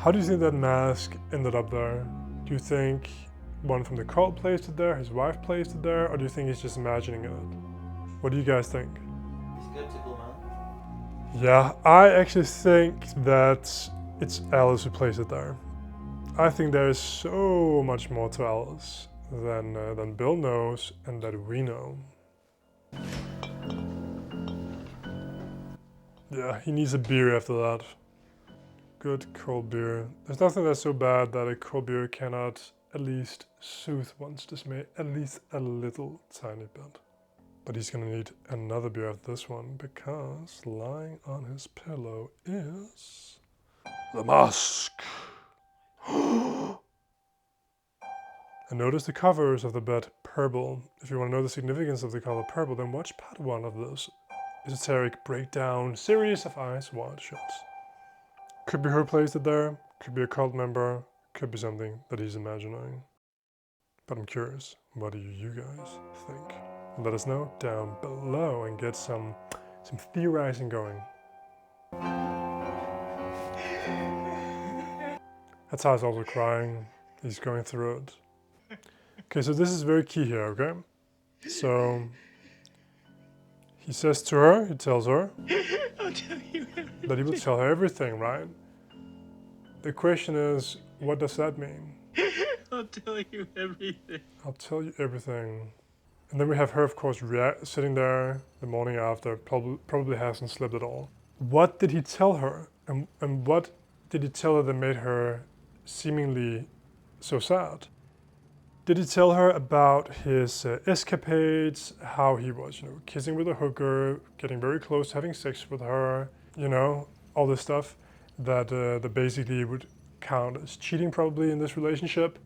How do you think that mask ended up there? Do you think one from the cult placed it there, his wife placed it there, or do you think he's just imagining it? What do you guys think? He's skeptical, man. Yeah, I actually think that it's Alice who placed it there. I think there is so much more to Alice than Bill knows and that we know. Yeah, he needs a beer after that. Good cold beer. There's nothing that's so bad that a cold beer cannot at least soothe one's dismay, at least a little tiny bit. But he's gonna need another beer after this one because lying on his pillow is the mask. And notice the covers of the bed purple. If you want to know the significance of the color purple, then watch part 1 of this esoteric breakdown series of Eyes Wide Shut. Could be her placed it there, could be a cult member, could be something that he's imagining. But I'm curious, what do you guys think? Let us know down below and get some theorizing going. That's how he's also crying. He's going through it. Okay, so this is very key here, okay? So he says to her, he tells her I'll tell you everything. that he will tell her everything, right? The question is, what does that mean? I'll tell you everything. I'll tell you everything. And then we have her, of course, sitting there the morning after, probably hasn't slept at all. What did he tell her? And what did he tell her that made her seemingly so sad? Did he tell her about his escapades, how he was, kissing with a hooker, getting very close to having sex with her, all this stuff that basically would count as cheating probably in this relationship?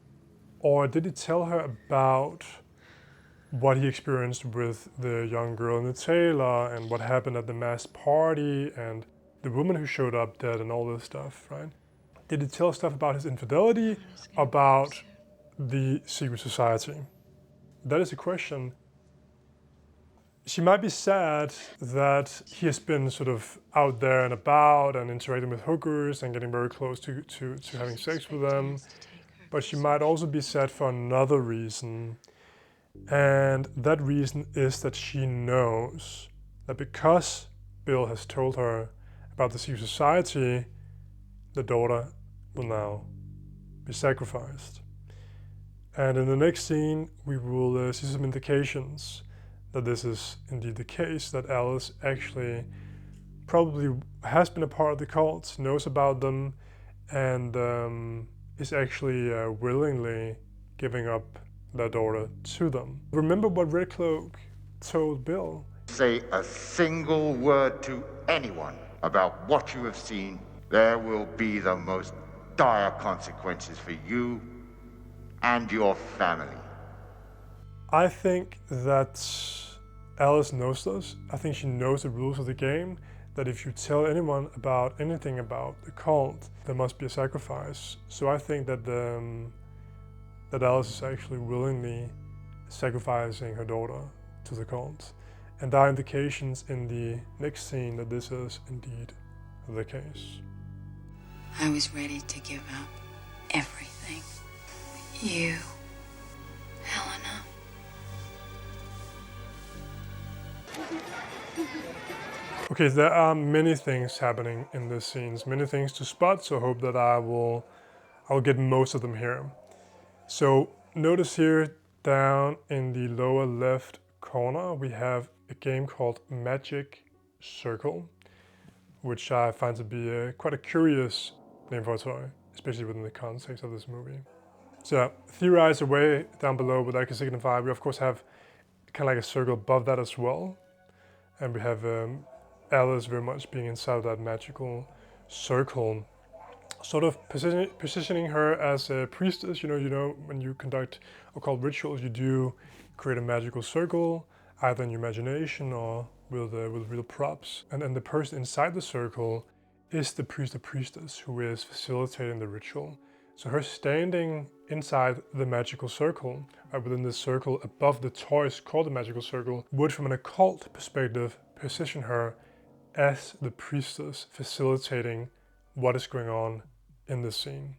Or did he tell her about what he experienced with the young girl in the tailor and what happened at the mass party and the woman who showed up dead and all this stuff, right? Did he tell stuff about his infidelity, about the secret society? That is a question. She might be sad that he has been sort of out there and about and interacting with hookers and getting very close to having sex with them, but she might also be sad for another reason. And that reason is that she knows that because Bill has told her about the secret society, the daughter will now be sacrificed. And in the next scene, we will see some indications that this is indeed the case, that Alice actually probably has been a part of the cult, knows about them, and is actually willingly giving up their daughter to them. Remember what Red Cloak told Bill? Say a single word to anyone about what you have seen, there will be the most dire consequences for you and your family. I think that Alice knows this. I think she knows the rules of the game, that if you tell anyone about anything about the cult, there must be a sacrifice. So I think that that Alice is actually willingly sacrificing her daughter to the cult. And there are indications in the next scene that this is indeed the case. I was ready to give up everything. You, Helena. Okay, there are many things happening in this scene, many things to spot, so I hope that I'll get most of them here. So notice here down in the lower left corner, we have a game called Magic Circle, which I find to be quite a curious name for a toy, especially within the context of this movie. So theorize away down below what that can signify. We of course have kind of like a circle above that as well. And we have Alice very much being inside of that magical circle, sort of positioning her as a priestess. You know, when you conduct occult rituals, you do create a magical circle, either in your imagination or with real props. And then the person inside the circle is the priest or priestess who is facilitating the ritual. So her standing inside the magical circle, within this circle above the toys called the magical circle, would from an occult perspective position her as the priestess facilitating what is going on in this scene.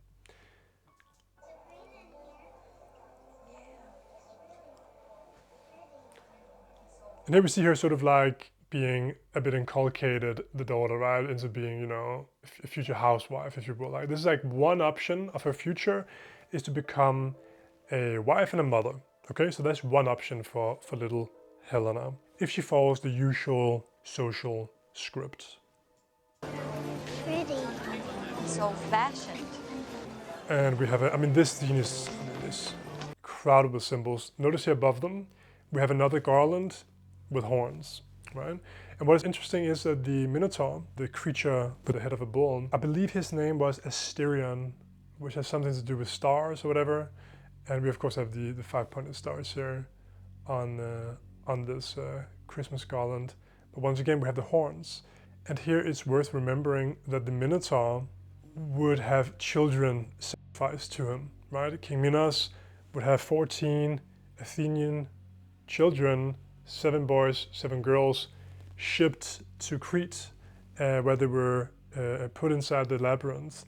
And here we see her sort of like being a bit inculcated, the daughter, right, into being, you know, a future housewife, if you will. Like, this is like one option of her future, is to become a wife and a mother. Okay, so that's one option for little Helena, if she follows the usual social script. Pretty. It's old-fashioned. And we have, this scene is crowded with symbols. Notice here above them, we have another garland with horns, right? And what is interesting is that the Minotaur, the creature with the head of a bull, I believe his name was Asterion, which has something to do with stars or whatever. And we of course have the 5-pointed stars here on this Christmas garland. But once again, we have the horns. And here it's worth remembering that the Minotaur would have children sacrificed to him, right? King Minos would have 14 Athenian children, 7 boys, 7 girls, shipped to Crete, where they were put inside the labyrinth,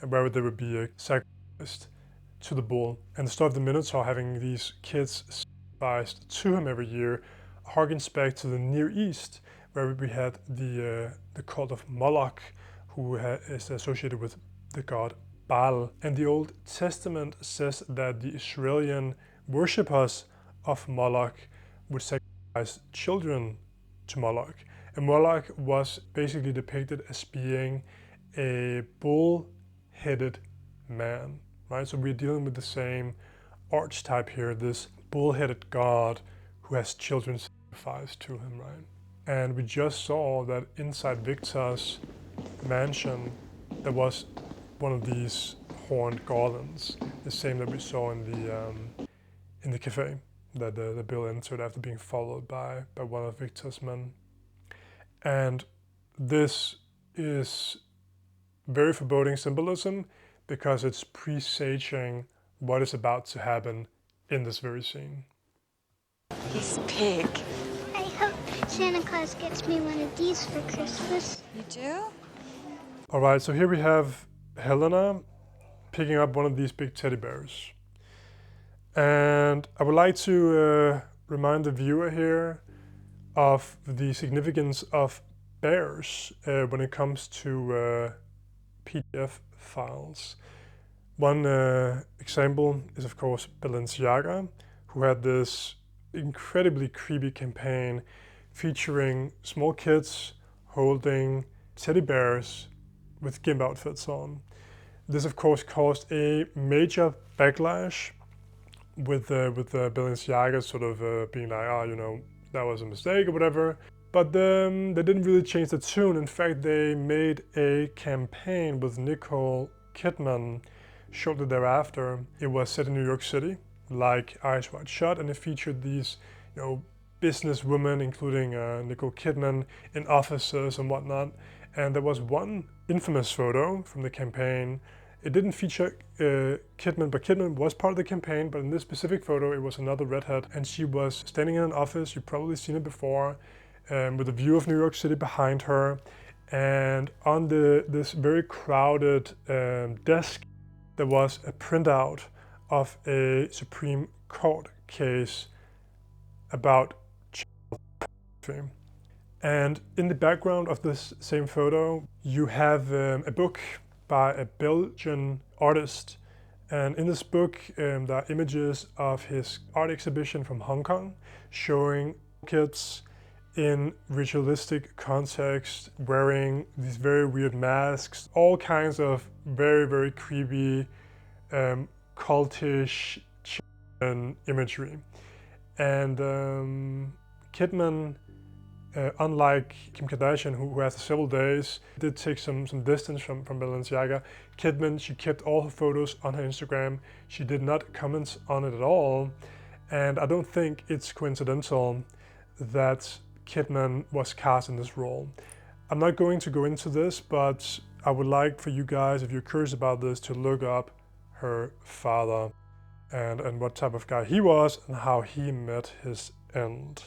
and where they would be sacrificed to the bull. And the story of the Minotaur having these kids sacrificed to him every year harkens back to the Near East, where we had the cult of Moloch, who is associated with the god Baal. And the Old Testament says that the Israelian worshippers of Moloch would sacrifice children to Moloch. And Moloch was basically depicted as being a bull-headed man, right? So we're dealing with the same archetype here, this bull-headed god who has children sacrificed to him, right? And we just saw that inside Victor's mansion there was one of these horned garlands, the same that we saw in the cafe that the Bill entered after being followed by one of Victor's men. And this is very foreboding symbolism because it's presaging what is about to happen in this very scene. He's big. I hope Santa Claus gets me one of these for Christmas. You do? All right, so here we have Helena picking up one of these big teddy bears. And I would like to remind the viewer here of the significance of bears when it comes to PDF files. One example is of course Balenciaga, who had this incredibly creepy campaign featuring small kids holding teddy bears with gimp outfits on. This of course caused a major backlash with Balenciaga sort of being like, oh, you know, that was a mistake or whatever. But they didn't really change the tune. In fact, they made a campaign with Nicole Kidman shortly thereafter. It was set in New York City, like Eyes Wide Shut, and it featured these, you know, business women, including Nicole Kidman, in offices and whatnot. And there was one infamous photo from the campaign. It didn't feature Kidman, but Kidman was part of the campaign. But in this specific photo, it was another redhead, and she was standing in an office. You've probably seen it before, with a view of New York City behind her. And on this very crowded desk, there was a printout of a Supreme Court case about child pornography. And in the background of this same photo, you have a book by a Belgian artist. And in this book, there are images of his art exhibition from Hong Kong, showing kids in ritualistic context, wearing these very weird masks, all kinds of very, very creepy, cultish imagery. And Kidman, unlike Kim Kardashian, who has several days, did take some distance from Balenciaga. Kidman, she kept all her photos on her Instagram. She did not comment on it at all. And I don't think it's coincidental that Kidman was cast in this role. I'm not going to go into this, but I would like for you guys, if you're curious about this, to look up her father and what type of guy he was and how he met his end.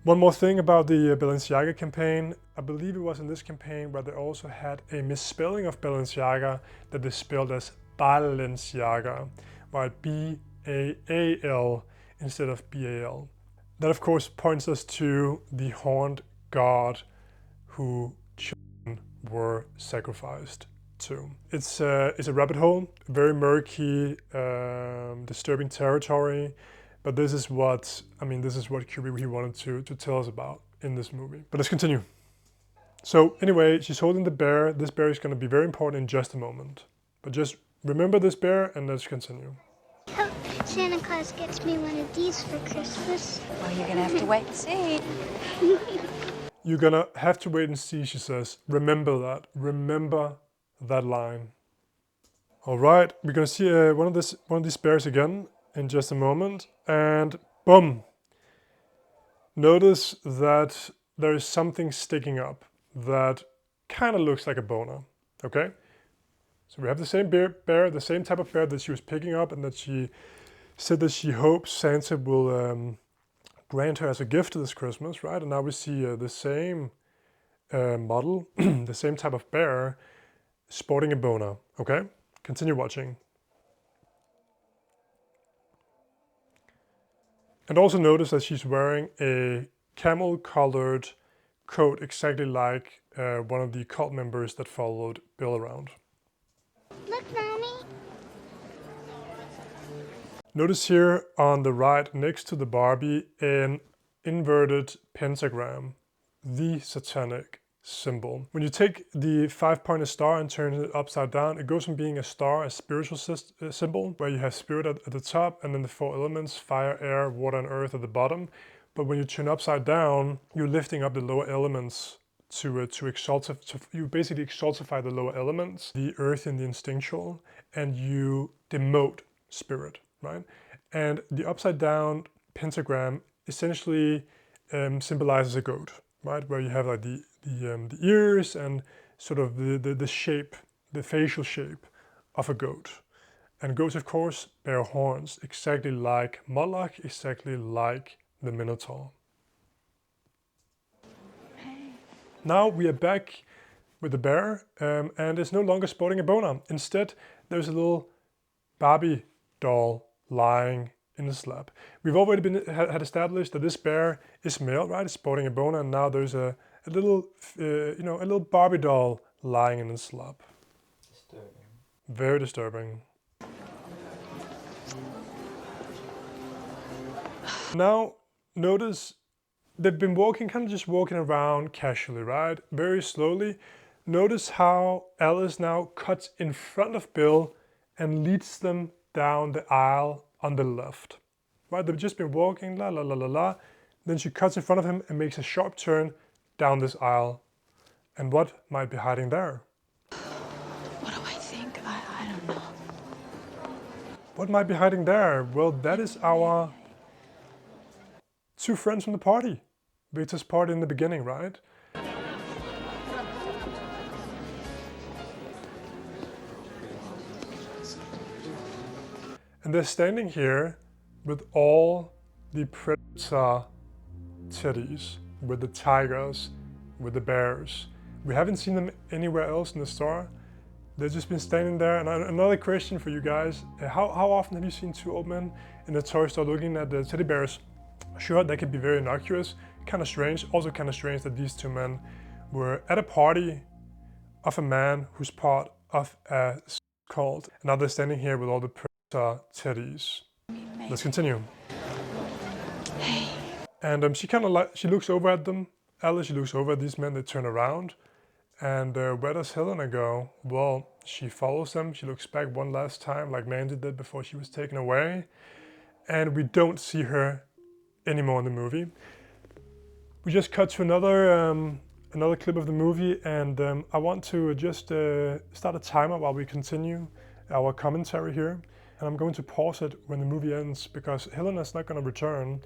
One more thing about the Balenciaga campaign. I believe it was in this campaign where they also had a misspelling of Balenciaga that they spelled as Balenciaga, right? B-A-A-L instead of B-A-L. That of course points us to the horned god who children were sacrificed to. It's a rabbit hole, very murky, disturbing territory. But this is what Kubrick wanted to tell us about in this movie. But let's continue. So anyway, she's holding the bear. This bear is going to be very important in just a moment. But just remember this bear and let's continue. Hope Santa Claus gets me one of these for Christmas. Well, you're gonna have to wait and see. You're going to have to wait and see, she says. Remember that. Remember that line. All right, we're going to see one of these bears again in just a moment. And boom. Notice that there is something sticking up that kind of looks like a boner, okay? So we have the same bear, the same type of bear that she was picking up and that she said that she hopes Santa will grant her as a gift this Christmas, right? And now we see the same model, the same type of bear sporting a boner, okay? Continue watching. And also notice that she's wearing a camel-colored coat exactly like one of the cult members that followed Bill around. Look, Mommy. Notice here on the right next to the Barbie an inverted pentagram, the satanic symbol. When you take the 5-pointed star and turn it upside down, it goes from being a star, a spiritual symbol, where you have spirit at the top and then the 4 elements, fire, air, water, and earth at the bottom. But when you turn upside down, you're lifting up the lower elements you basically exaltify the lower elements, the earth and the instinctual, and you demote spirit, right? And the upside down pentagram essentially symbolizes a goat, right? Where you have like the ears and sort of the shape, the facial shape of a goat. And goats, of course, bear horns, exactly like Moloch, exactly like the Minotaur. Now we are back with the bear, and it's no longer sporting a boner. Instead, there's a little Barbie doll lying in his lap. We've already had established that this bear is male, right? It's sporting a boner, and now there's a little, a little Barbie doll lying in his lap. Disturbing. Very disturbing. Now, notice they've been just walking around casually, right? Very slowly. Notice how Alice now cuts in front of Bill and leads them down the aisle on the left. Right? They've just been walking, la la la la la. Then she cuts in front of him and makes a sharp turn down this aisle. And what might be hiding there? What do I think? I don't know. What might be hiding there? Well, that is our 2 friends from the party. Victor's party in the beginning, right? And they're standing here with all the predator teddies, with the tigers, with the bears. We haven't seen them anywhere else in the store. They've just been standing there. And another question for you guys, how often have you seen 2 old men in the toy store looking at the teddy bears? Sure, that could be very innocuous, kind of strange. Also kind of strange that these 2 men were at a party of a man who's part of a cult. And now they're standing here with all the predator teddies. Let's continue. Hey. And she looks over at them. Alice, she looks over at these men, they turn around. And where does Helena go? Well, she follows them. She looks back one last time like Mandy did before she was taken away. And we don't see her anymore in the movie. We just cut to another clip of the movie, and I want to just start a timer while we continue our commentary here. And I'm going to pause it when the movie ends because Helena's not going to return.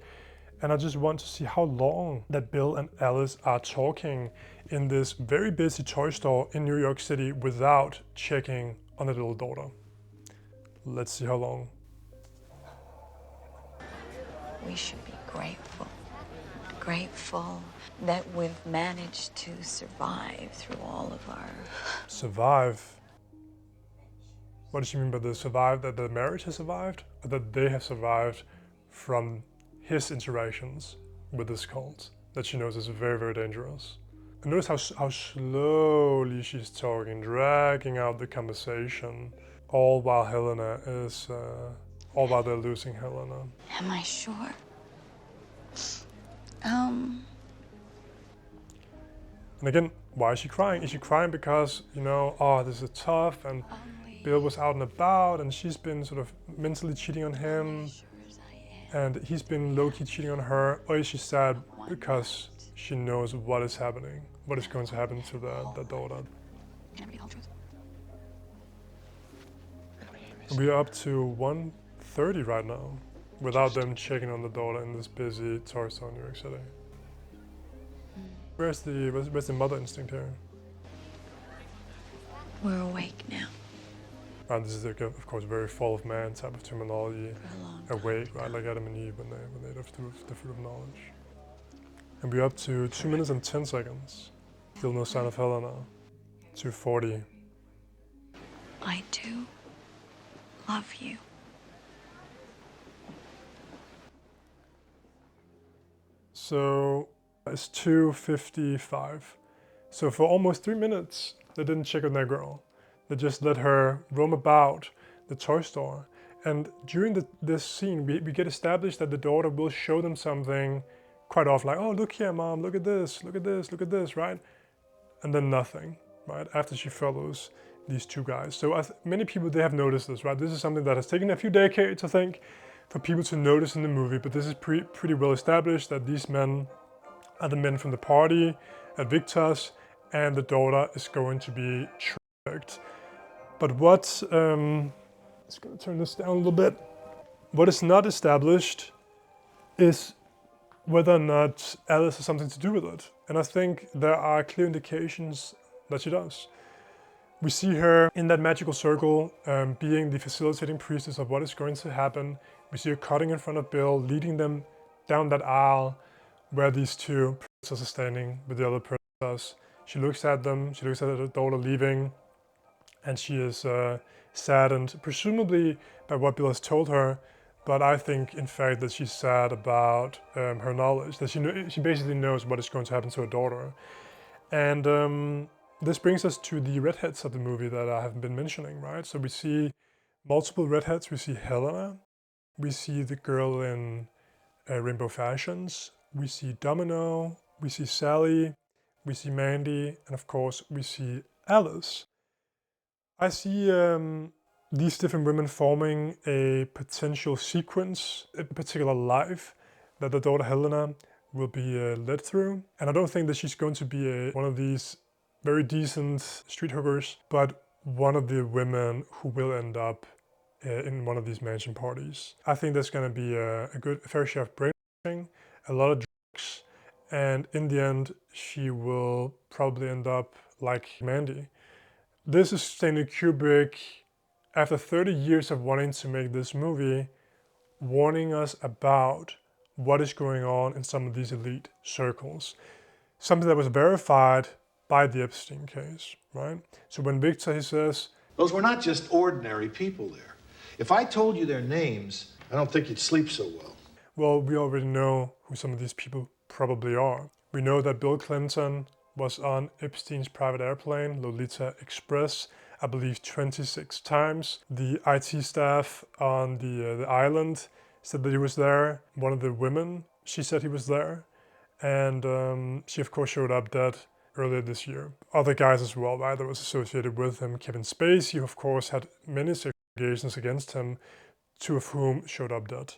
And I just want to see how long that Bill and Alice are talking in this very busy toy store in New York City without checking on the little daughter. Let's see how long. We should be grateful. grateful that we've managed to survive through all of our... Survive? What does she mean by the survive? That the marriage has survived? Or that they have survived from his interactions with this cult that she knows is very, very dangerous? And notice how slowly she's talking, dragging out the conversation, all while Helena is, all while they're losing Helena. Am I sure? And again, why is she crying? Is she crying because, you know, oh, this is tough and Bill was out and about and she's been sort of mentally cheating on him and he's been low-key cheating on her? Or is she sad because she knows what is happening, what is going to happen to the daughter? We are up to 1:30 right now without them checking on the daughter in this busy tourist town in New York City. Where's the mother instinct here? We're awake now. And this is, like, of course, very fall of man type of terminology. Awake, right? Like Adam and Eve when they ate of the fruit of knowledge. And we're up to 2 minutes and 10 seconds. Still no sign of Helena. 2:40. I do love you. So it's 2:55. So for almost 3 minutes, they didn't check on their girl. They just let her roam about the toy store. And during this scene, we get established that the daughter will show them something quite often, like, oh, look here, mom, look at this, look at this, look at this, right? And then nothing, right? After she follows these two guys. So many people, they have noticed this, right? This is something that has taken a few decades, I think, for people to notice in the movie, but this is pretty well established that these men are the men from the party at Victor's, and the daughter is going to be tricked. But what, just gonna turn this down a little bit. What is not established is whether or not Alice has something to do with it. And I think there are clear indications that she does. We see her in that magical circle, being the facilitating priestess of what is going to happen. We see her cutting in front of Bill, leading them down that aisle where these two princesses are standing with the other princess. She looks at them, she looks at her daughter leaving, and she is saddened, presumably by what Bill has told her, but I think, in fact, that she's sad about her knowledge, that she basically knows what is going to happen to her daughter. And this brings us to the redheads of the movie that I have been mentioning, right? So we see multiple redheads. We see Helena, we see the girl in rainbow fashions, we see Domino, we see Sally, we see Mandy, and of course we see Alice. I see these different women forming a potential sequence, a particular life that the daughter Helena will be led through. And I don't think that she's going to be one of these very decent street hookers, but one of the women who will end up in one of these mansion parties. I think there's going to be a fair share of brainwashing, a lot of drugs, and in the end, she will probably end up like Mandy. This is Stanley Kubrick, after 30 years of wanting to make this movie, warning us about what is going on in some of these elite circles. Something that was verified by the Epstein case, right? So when Victor, he says, those were not just ordinary people there. If I told you their names, I don't think you'd sleep so well. Well, we already know who some of these people probably are. We know that Bill Clinton was on Epstein's private airplane, Lolita Express, I believe 26 times. The IT staff on the island said that he was there. One of the women, she said he was there. And she of course showed up dead earlier this year. Other guys as well, right, that was associated with him. Kevin Spacey, of course, had many sexual allegations against him, two of whom showed up dead.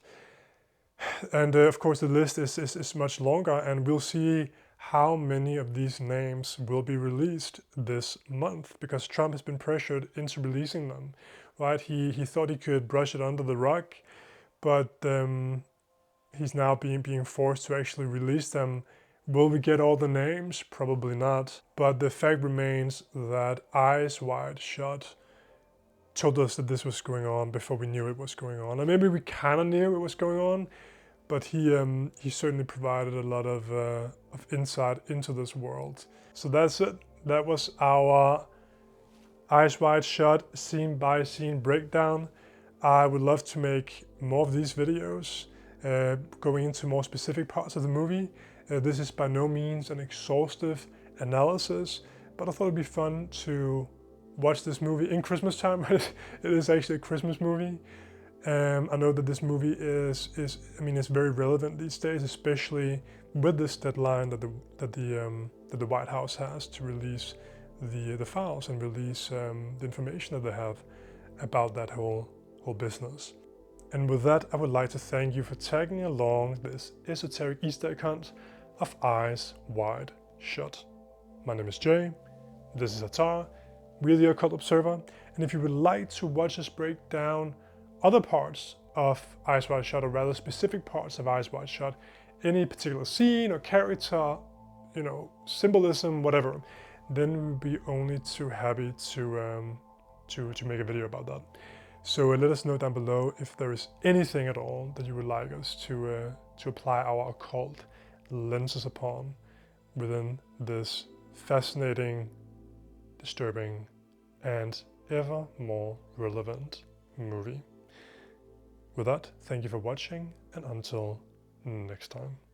And of course the list is much longer, and we'll see how many of these names will be released this month, because Trump has been pressured into releasing them, right? He thought he could brush it under the rug, but he's now being forced to actually release them. Will we get all the names? Probably not. But the fact remains that Eyes Wide Shut told us that this was going on before we knew it was going on. And maybe we kind of knew it was going on, but he certainly provided a lot of insight into this world. So that's it. That was our Eyes Wide Shut scene by scene breakdown. I would love to make more of these videos, going into more specific parts of the movie. This is by no means an exhaustive analysis, but I thought it'd be fun to watch this movie in Christmas time. It is actually a Christmas movie. I know that this movie is it's very relevant these days, especially with this deadline that the White House has to release the files and release the information that they have about that whole business. And with that, I would like to thank you for tagging along this esoteric Easter egg hunt of Eyes Wide Shut. My name is Jay, this is Atar, we're the Occult Observer, and if you would like to watch us break down other parts of Eyes Wide Shut, or rather specific parts of Eyes Wide Shut, any particular scene or character, symbolism, whatever, then we would be only too happy to make a video about that. So let us know down below if there is anything at all that you would like us to apply our occult lenses upon within this fascinating, disturbing, and ever more relevant movie. With that, thank you for watching, and until next time.